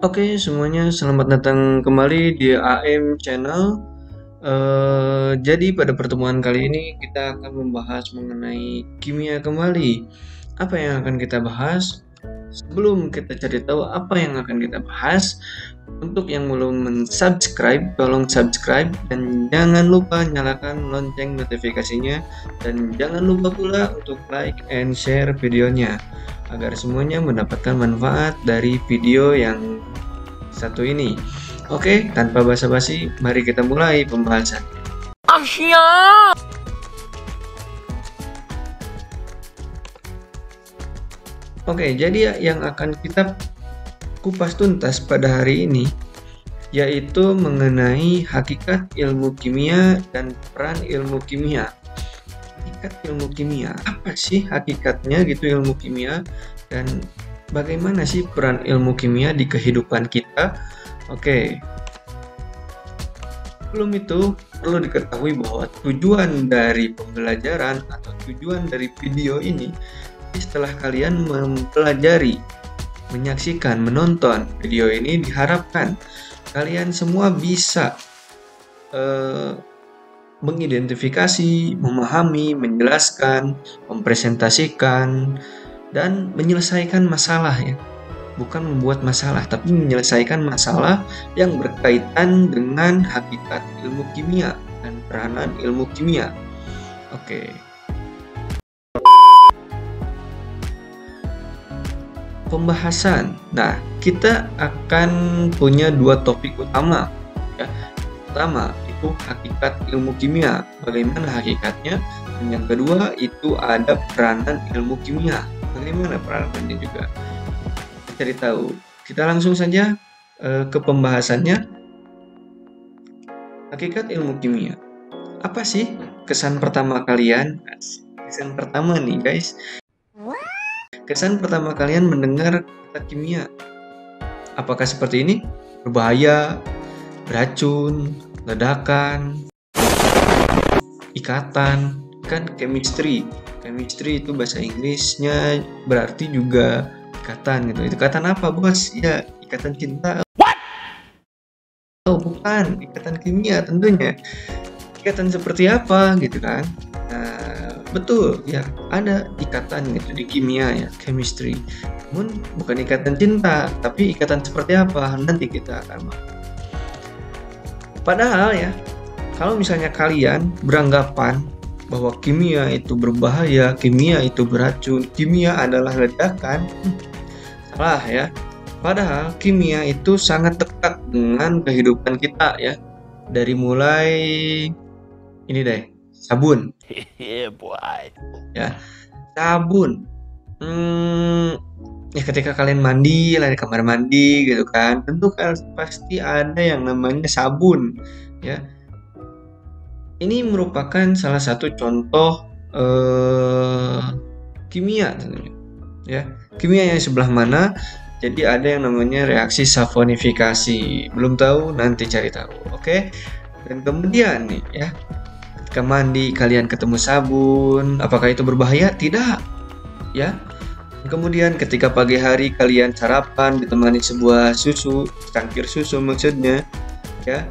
Oke, semuanya selamat datang kembali di AM Channel. Jadi pada pertemuan kali ini kita akan membahas mengenai kimia kembali. Apa yang akan kita bahas? Sebelum kita cari tahu apa yang akan kita bahas, untuk yang belum subscribe, tolong subscribe dan jangan lupa nyalakan lonceng notifikasinya dan jangan lupa pula untuk like and share videonya agar semuanya mendapatkan manfaat dari video yang satu ini. Oke, tanpa basa-basi, mari kita mulai pembahasan. Asyik. Oke, jadi yang akan kita kupas tuntas pada hari ini yaitu mengenai hakikat ilmu kimia dan peran ilmu kimia. Hakikat ilmu kimia, apa sih hakikatnya gitu ilmu kimia, dan bagaimana sih peran ilmu kimia di kehidupan kita? Oke. Sebelum itu, perlu diketahui bahwa tujuan dari pembelajaran atau tujuan dari video ini, setelah kalian mempelajari, menyaksikan, menonton video ini, diharapkan kalian semua bisa mengidentifikasi, memahami, menjelaskan, mempresentasikan, dan menyelesaikan masalah ya. Bukan membuat masalah, tapi menyelesaikan masalah yang berkaitan dengan hakikat ilmu kimia dan peranan ilmu kimia. Oke. Pembahasan. Nah, kita akan punya dua topik utama. Ya. Pertama, itu hakikat ilmu kimia. Bagaimana hakikatnya? Dan yang kedua, itu ada peranan ilmu kimia. Bagaimana peranannya juga? Cari tahu. Kita langsung saja ke pembahasannya. Hakikat ilmu kimia. Apa sih kesan pertama kalian? Kesan pertama nih guys. Kesan pertama kalian mendengar kata kimia. Apakah seperti ini? Berbahaya, beracun, ledakan, ikatan, kan chemistry. Chemistry itu bahasa Inggrisnya berarti juga ikatan gitu. Ikatan apa bos? Ya ikatan cinta. What? Oh bukan, ikatan kimia tentunya. Ikatan seperti apa gitu kan? Nah, betul ya, ada ikatan gitu di kimia ya, chemistry. Namun bukan ikatan cinta, tapi ikatan seperti apa? Nanti kita akan bahas. Padahal ya, kalau misalnya kalian beranggapan bahwa kimia itu berbahaya, kimia itu beracun, kimia adalah ledakan, salah ya. Padahal kimia itu sangat dekat dengan kehidupan kita ya. Dari mulai ini deh, sabun. Ya, sabun. Ya ketika kalian mandi lah di kamar mandi gitu kan, tentu kan pasti ada yang namanya sabun ya. Ini merupakan salah satu contoh kimia tentunya ya. Kimia yang sebelah mana? Jadi ada yang namanya reaksi saponifikasi. Belum tahu, nanti cari tahu. Oke. Dan kemudian nih ya, ketika mandi kalian ketemu sabun, apakah itu berbahaya? Tidak. Ya. Kemudian ketika pagi hari kalian sarapan ditemani sebuah susu, cangkir susu maksudnya, ya.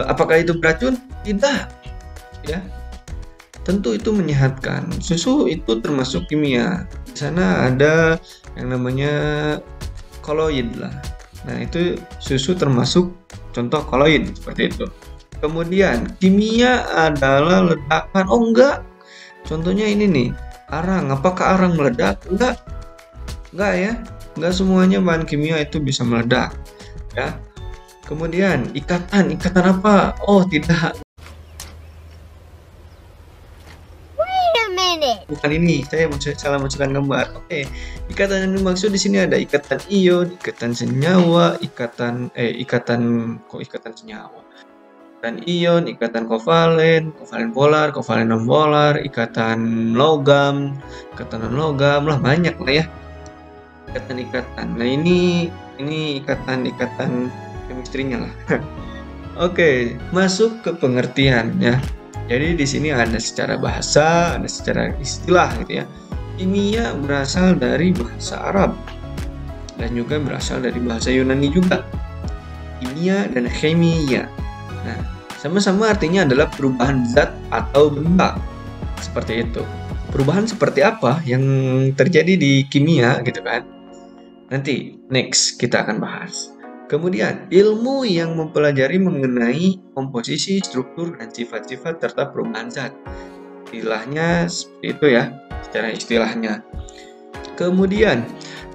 Apakah itu beracun? Tidak. Ya. Tentu itu menyehatkan. Susu itu termasuk kimia. Di sana ada yang namanya koloid lah. Nah, itu susu termasuk contoh koloid seperti itu. Kemudian kimia adalah ledakan. Oh enggak. Contohnya ini nih, arang. Apakah arang meledak? Enggak. Enggak ya. Enggak semuanya bahan kimia itu bisa meledak. Ya. Kemudian ikatan apa? Oh, tidak. Bukan ini, saya salah masukkan gambar. Oke, ikatan yang dimaksud di sini ada ikatan ion, ikatan senyawa, ikatan senyawa. Ikatan ion, ikatan kovalen, kovalen polar, kovalen non polar, ikatan logam, ikatan non logam lah, banyak lah ya. Ikatan. Nah, ini ikatan chemistry-nya lah. Oke, masuk ke pengertian ya. Jadi di sini ada secara bahasa, ada secara istilah gitu ya. Kimia berasal dari bahasa Arab dan juga berasal dari bahasa Yunani juga, kimia dan chemia. Nah, sama-sama artinya adalah perubahan zat atau benda. Seperti itu. Perubahan seperti apa yang terjadi di kimia gitu kan? Nanti next kita akan bahas. Kemudian, ilmu yang mempelajari mengenai komposisi, struktur, dan sifat-sifat serta perubahan zat. Istilahnya seperti itu ya, secara istilahnya. Kemudian,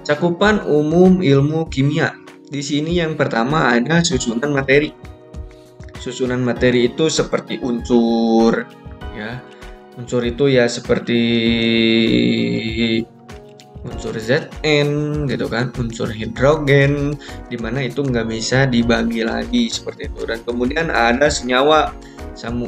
cakupan umum ilmu kimia. Di sini yang pertama ada susunan materi. Susunan materi itu seperti unsur, ya. Unsur itu ya seperti unsur Zn gitu kan, unsur hidrogen, dimana itu nggak bisa dibagi lagi seperti itu. Dan kemudian ada senyawa.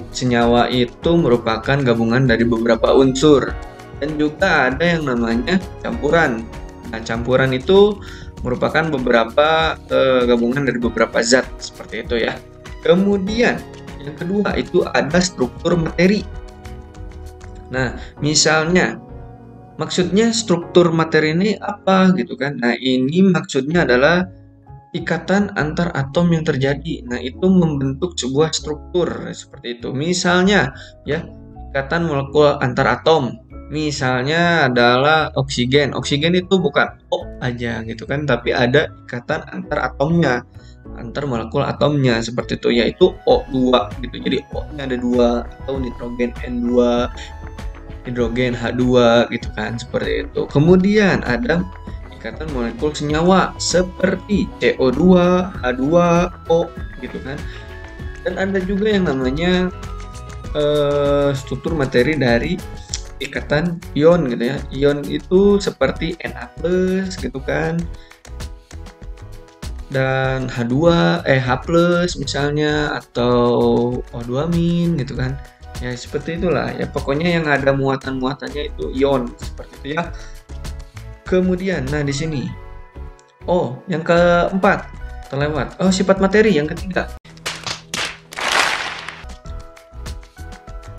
Senyawa itu merupakan gabungan dari beberapa unsur. Dan juga ada yang namanya campuran. Nah, campuran itu merupakan beberapa gabungan dari beberapa zat seperti itu ya. Kemudian yang kedua itu ada struktur materi. Nah, misalnya maksudnya struktur materi ini apa gitu kan? Nah, ini maksudnya adalah ikatan antar atom yang terjadi. Nah, itu membentuk sebuah struktur seperti itu. Misalnya ya, ikatan molekul antar atom. Misalnya adalah oksigen. Oksigen itu bukan O aja gitu kan, tapi ada ikatan antar atomnya, antar molekul atomnya seperti itu, yaitu O2 gitu. Jadi O-nya ada 2, atau nitrogen N2, hidrogen H2 gitu kan, seperti itu. Kemudian ada ikatan molekul senyawa seperti CO2, H2O gitu kan. Dan ada juga yang namanya struktur materi dari ikatan ion gitu ya. Ion itu seperti Na+ gitu kan. Dan H+ misalnya, atau O2- gitu kan. Ya seperti itulah ya, pokoknya yang ada muatan-muatannya itu ion seperti itu ya. Kemudian nah di sini yang keempat terlewat, sifat materi yang ketiga.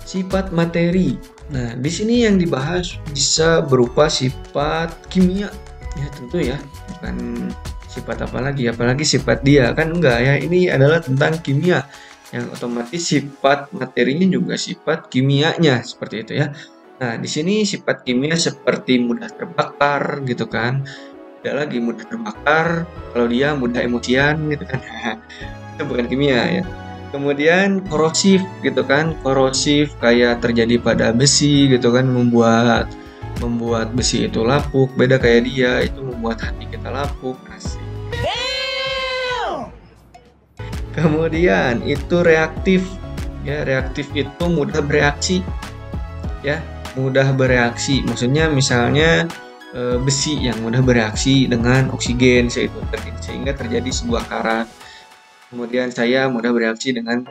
Sifat materi. Nah, di sini yang dibahas bisa berupa sifat kimia ya, tentu ya, bukan sifat apalagi sifat dia kan, enggak ya, ini adalah tentang kimia, yang otomatis sifat materinya juga sifat kimianya seperti itu ya. Nah, di sini sifat kimia seperti mudah terbakar gitu kan. Tidak lagi mudah terbakar kalau dia mudah emosian gitu kan. Itu bukan kimia ya. Kemudian korosif gitu kan. Korosif kayak terjadi pada besi gitu kan, membuat besi itu lapuk. Beda kayak dia, itu membuat hati kita lapuk. Asik. Kemudian itu reaktif ya, reaktif itu mudah bereaksi ya, mudah bereaksi, maksudnya misalnya besi yang mudah bereaksi dengan oksigen sehingga terjadi sebuah karat. Kemudian saya mudah bereaksi dengan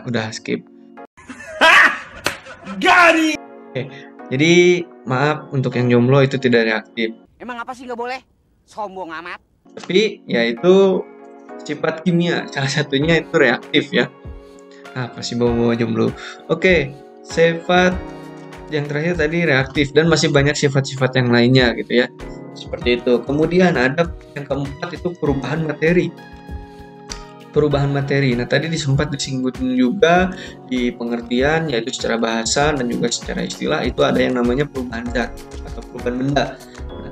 udah skip. Oke, jadi maaf untuk yang jomblo itu tidak reaktif. Emang apa sih nggak boleh? Sombong amat. Tapi yaitu sifat kimia, salah satunya itu reaktif ya. Apa sih bawa jomblo? Oke, sifat yang terakhir tadi reaktif, dan masih banyak sifat-sifat yang lainnya gitu ya. Seperti itu. Kemudian ada yang keempat itu perubahan materi. Perubahan materi. Nah, tadi sempat disinggung juga di pengertian, yaitu secara bahasa dan juga secara istilah, itu ada yang namanya perubahan zat atau perubahan benda.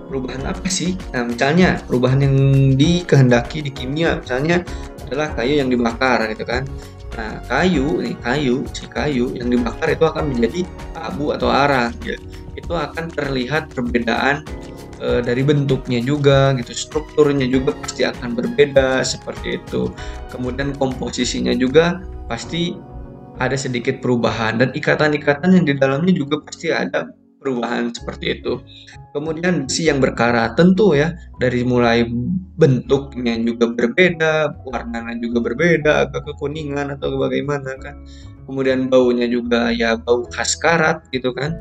Perubahan apa sih? Nah, misalnya perubahan yang dikehendaki di kimia, misalnya adalah kayu yang dibakar gitu kan. Nah, kayu yang dibakar itu akan menjadi abu atau arang ya. Itu akan terlihat perbedaan dari bentuknya juga gitu, strukturnya juga pasti akan berbeda seperti itu. Kemudian komposisinya juga pasti ada sedikit perubahan, dan ikatan-ikatan yang di dalamnya juga pasti ada perubahan seperti itu. Kemudian besi yang berkarat, tentu ya, dari mulai bentuknya juga berbeda, warnanya juga berbeda, agak kekuningan atau bagaimana kan. Kemudian baunya juga ya bau khas karat gitu kan,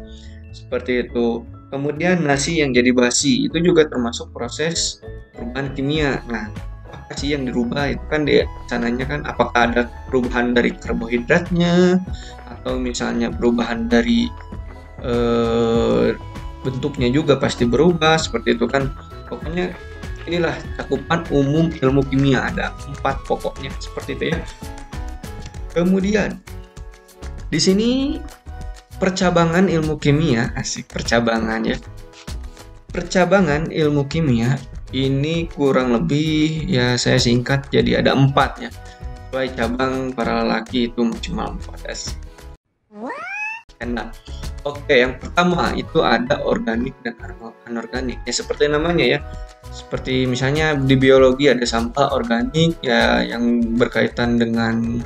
seperti itu. Kemudian nasi yang jadi basi itu juga termasuk proses perubahan kimia. Nah, apa sih yang dirubah itu kan di sananya kan, apakah ada perubahan dari karbohidratnya, atau misalnya perubahan dari bentuknya juga pasti berubah seperti itu kan. Pokoknya Inilah cakupan umum ilmu kimia, ada 4 pokoknya seperti itu ya. Kemudian di sini percabangan ilmu kimia, asik percabangan ya. Percabangan ilmu kimia ini kurang lebih ya saya singkat jadi ada 4 ya. Sesuai cabang para lelaki itu cuma 4 asik. Enak. Oke, yang pertama itu ada organik dan anorganik. Ya seperti namanya ya. Seperti misalnya di biologi ada sampah organik ya yang berkaitan dengan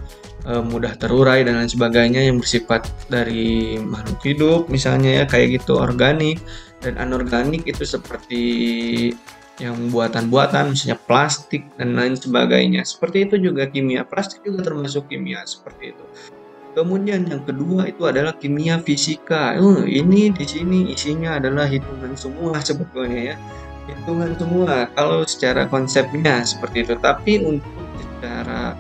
mudah terurai dan lain sebagainya yang bersifat dari makhluk hidup misalnya ya kayak gitu organik, dan anorganik itu seperti yang buatan-buatan misalnya plastik dan lain sebagainya. Seperti itu juga kimia, plastik juga termasuk kimia seperti itu. Kemudian yang kedua itu adalah kimia fisika. Ini di sini isinya adalah hitungan semua sebetulnya ya. Hitungan semua kalau secara konsepnya seperti itu. Tapi untuk secara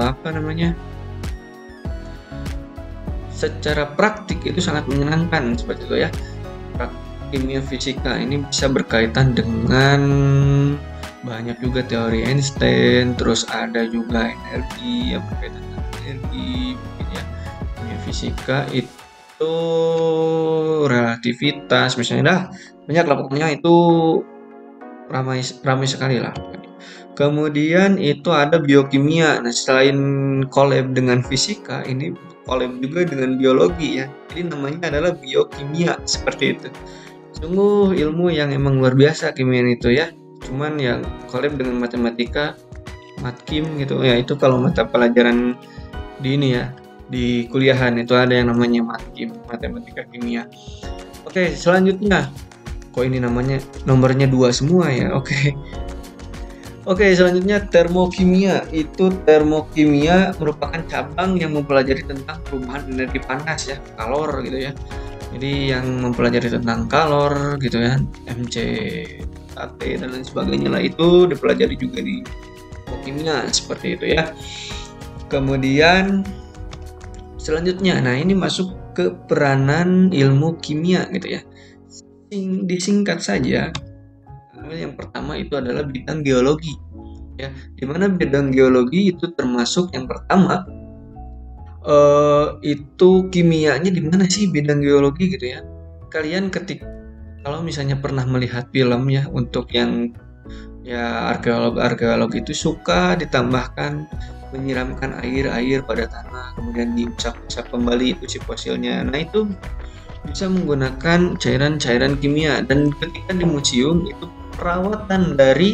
apa namanya? Secara praktik itu sangat menyenangkan seperti itu ya. Kimia fisika ini bisa berkaitan dengan banyak juga teori Einstein, terus ada juga energi yang berkaitan dengan energi mungkin ya. Kimia fisika itu relativitas misalnya, dah banyak lah pokoknya, itu ramai sekali lah. Kemudian itu ada biokimia. Nah, selain collab dengan fisika, ini collab juga dengan biologi ya. Jadi namanya adalah biokimia seperti itu. Sungguh ilmu yang emang luar biasa kimia itu ya. Cuman yang collab dengan matematika, matkim gitu ya, itu kalau mata pelajaran di ini ya, di kuliahan itu ada yang namanya matkim, matematika kimia. Oke, selanjutnya kok ini namanya nomornya 2 semua ya. Oke, selanjutnya termokimia. Itu termokimia merupakan cabang yang mempelajari tentang perubahan energi panas ya, kalor gitu ya. Jadi yang mempelajari tentang kalor gitu ya, MC, AT dan lain sebagainya lah, itu dipelajari juga di termokimia seperti itu ya. Kemudian selanjutnya, nah ini masuk ke peranan ilmu kimia gitu ya. Disingkat saja, yang pertama itu adalah bidang geologi ya, dimana bidang geologi itu termasuk yang pertama itu kimianya di mana sih bidang geologi gitu ya. Kalian kalau misalnya pernah melihat film ya, untuk yang ya arkeolog itu suka ditambahkan menyiramkan air pada tanah kemudian diusap kembali itu si fosilnya. Nah itu bisa menggunakan cairan-cairan kimia, dan ketika di museum itu perawatan dari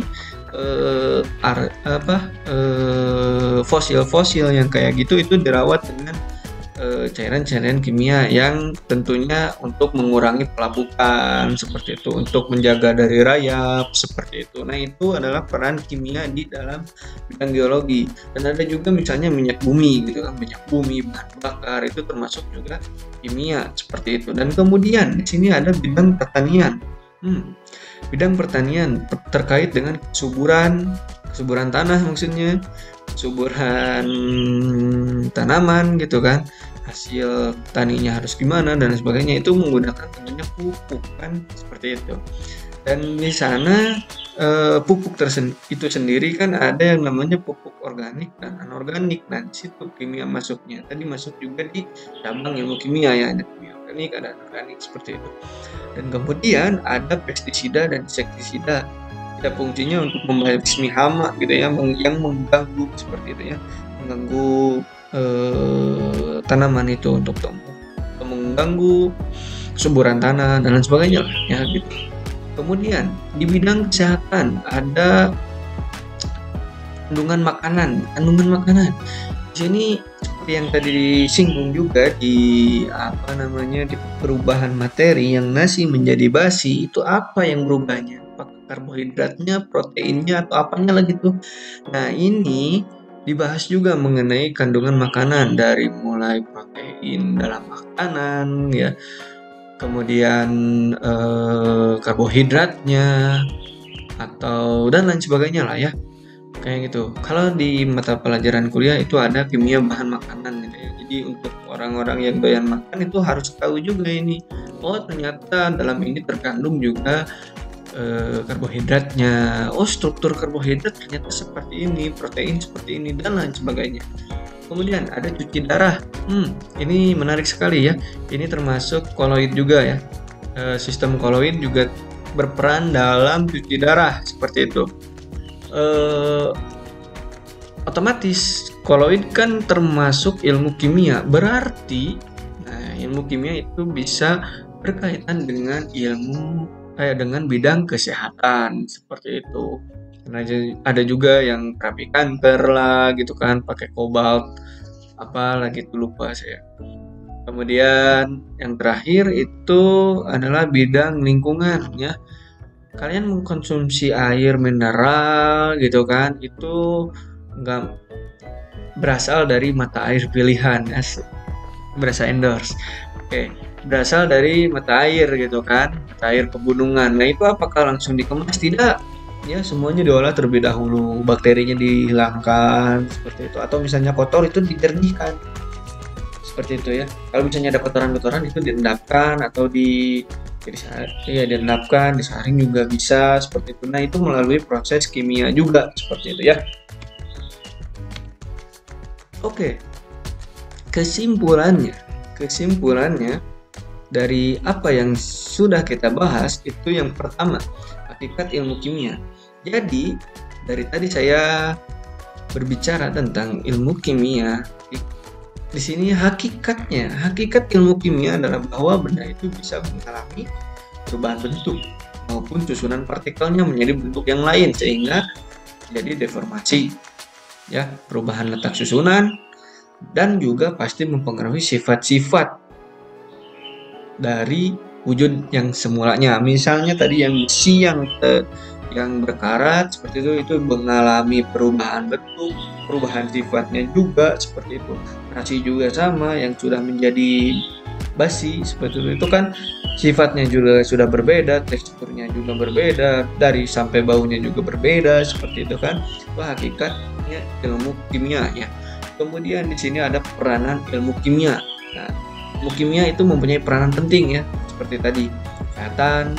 fosil-fosil yang kayak gitu itu dirawat dengan cairan-cairan kimia yang tentunya untuk mengurangi pelapukan seperti itu, untuk menjaga dari rayap seperti itu. Nah itu adalah peran kimia di dalam bidang geologi. Dan ada juga misalnya minyak bumi gitu kan, minyak bumi, bahan bakar itu termasuk juga kimia seperti itu. Dan kemudian di sini ada bidang pertanian. Bidang pertanian terkait dengan kesuburan tanah, maksudnya kesuburan tanaman gitu kan, hasil taninya harus gimana dan sebagainya, itu menggunakan tentunya pupuk kan seperti itu. Dan di sana pupuk itu sendiri kan ada yang namanya pupuk organik dan anorganik. Nah di situ kimia masuknya. Tadi masuk juga di cabang ilmu kimia ya, ada kimia organik, ada anorganik seperti itu. Dan kemudian ada pestisida dan insektisida. Tidak fungsinya untuk membasmi hama gitu ya, yang mengganggu seperti itu ya, mengganggu tanaman itu untuk tumbuh, atau mengganggu kesuburan tanah dan lain sebagainya ya gitu. Kemudian di bidang kesehatan ada kandungan makanan. Di sini seperti yang tadi disinggung juga di di perubahan materi yang nasi menjadi basi, itu apa yang berubahnya? Apakah karbohidratnya, proteinnya, atau apanya lagi tuh? Nah ini dibahas juga mengenai kandungan makanan, dari mulai protein dalam makanan ya, kemudian karbohidratnya atau dan lain sebagainya lah ya, kayak gitu. Kalau di mata pelajaran kuliah itu ada kimia bahan makanan gitu ya. Jadi untuk orang-orang yang doyan makan itu harus tahu juga ini, oh ternyata dalam ini terkandung juga karbohidratnya. Oh, struktur karbohidrat ternyata seperti ini, protein seperti ini, dan lain sebagainya. Kemudian ada cuci darah. Ini menarik sekali ya. Ini termasuk koloid juga ya. Sistem koloid juga berperan dalam cuci darah seperti itu. Otomatis koloid kan termasuk ilmu kimia. Berarti ilmu kimia itu bisa berkaitan dengan dengan bidang kesehatan seperti itu. Karena ada juga yang terapi kanker lah gitu kan, pakai kobalt apa lagi itu lupa saya. Kemudian yang terakhir itu adalah bidang lingkungan ya. Kalian mengkonsumsi air mineral gitu kan, itu nggak berasal dari mata air pilihan, berasa endorse. Oke. Berasal dari mata air gitu kan, mata air pegunungan. Nah itu apakah langsung dikemas? Tidak, ya semuanya diolah terlebih dahulu, bakterinya dihilangkan seperti itu, atau misalnya kotor itu dijernihkan seperti itu ya. Kalau misalnya ada kotoran-kotoran itu diendapkan atau diendapkan, disaring juga bisa seperti itu. Nah itu melalui proses kimia juga seperti itu ya. Oke, kesimpulannya dari apa yang sudah kita bahas itu yang pertama, hakikat ilmu kimia. Jadi dari tadi saya berbicara tentang ilmu kimia. Di sini hakikat ilmu kimia adalah bahwa benda itu bisa mengalami perubahan bentuk maupun susunan partikelnya menjadi bentuk yang lain sehingga jadi deformasi. Ya, perubahan letak susunan dan juga pasti mempengaruhi sifat-sifat dari wujud yang semulanya. Misalnya tadi yang besi yang berkarat seperti itu mengalami perubahan bentuk, perubahan sifatnya juga seperti itu. Nasi juga sama, yang sudah menjadi basi seperti itu kan sifatnya juga sudah berbeda, teksturnya juga berbeda, dari sampai baunya juga berbeda seperti itu kan. Itu hakikatnya ilmu kimia ya. Kemudian di sini ada peranan ilmu kimia. Nah, ilmu kimia itu mempunyai peranan penting ya, seperti tadi kesehatan,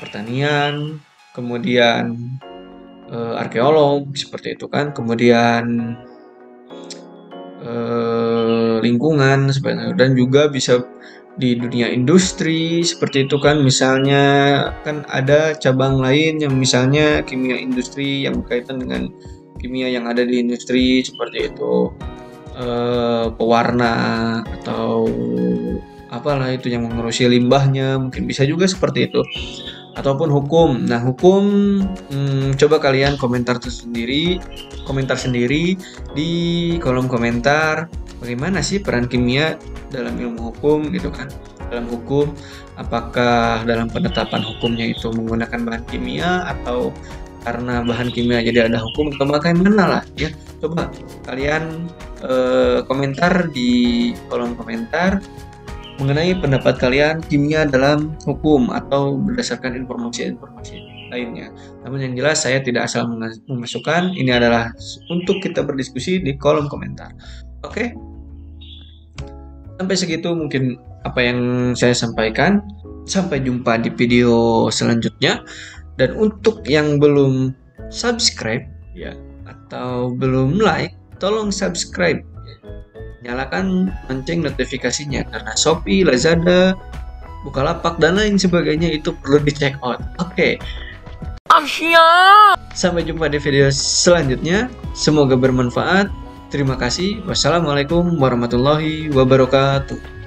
pertanian, kemudian arkeolog seperti itu kan, kemudian lingkungan seperti itu, dan juga bisa di dunia industri seperti itu kan. Misalnya kan ada cabang lain yang misalnya kimia industri yang berkaitan dengan kimia yang ada di industri seperti itu, pewarna atau apalah itu yang mengurusi limbahnya, mungkin bisa juga seperti itu. Ataupun hukum. Nah hukum, coba kalian komentar sendiri di kolom komentar, bagaimana sih peran kimia dalam ilmu hukum gitu kan. Dalam hukum, apakah dalam penetapan hukumnya itu menggunakan bahan kimia atau karena bahan kimia jadi ada hukum, atau bagaimana lah ya. Coba kalian komentar di kolom komentar mengenai pendapat kalian kimia dalam hukum atau berdasarkan informasi-informasi lainnya. Namun yang jelas saya tidak asal memasukkan, ini adalah untuk kita berdiskusi di kolom komentar. Oke? Sampai segitu mungkin apa yang saya sampaikan. Sampai jumpa di video selanjutnya. Dan untuk yang belum subscribe ya atau belum like, tolong subscribe. Nyalakan lonceng notifikasinya karena Shopee, Lazada, Bukalapak dan lain sebagainya itu perlu di-check out. Oke. Sampai jumpa di video selanjutnya. Semoga bermanfaat. Terima kasih. Wassalamualaikum warahmatullahi wabarakatuh.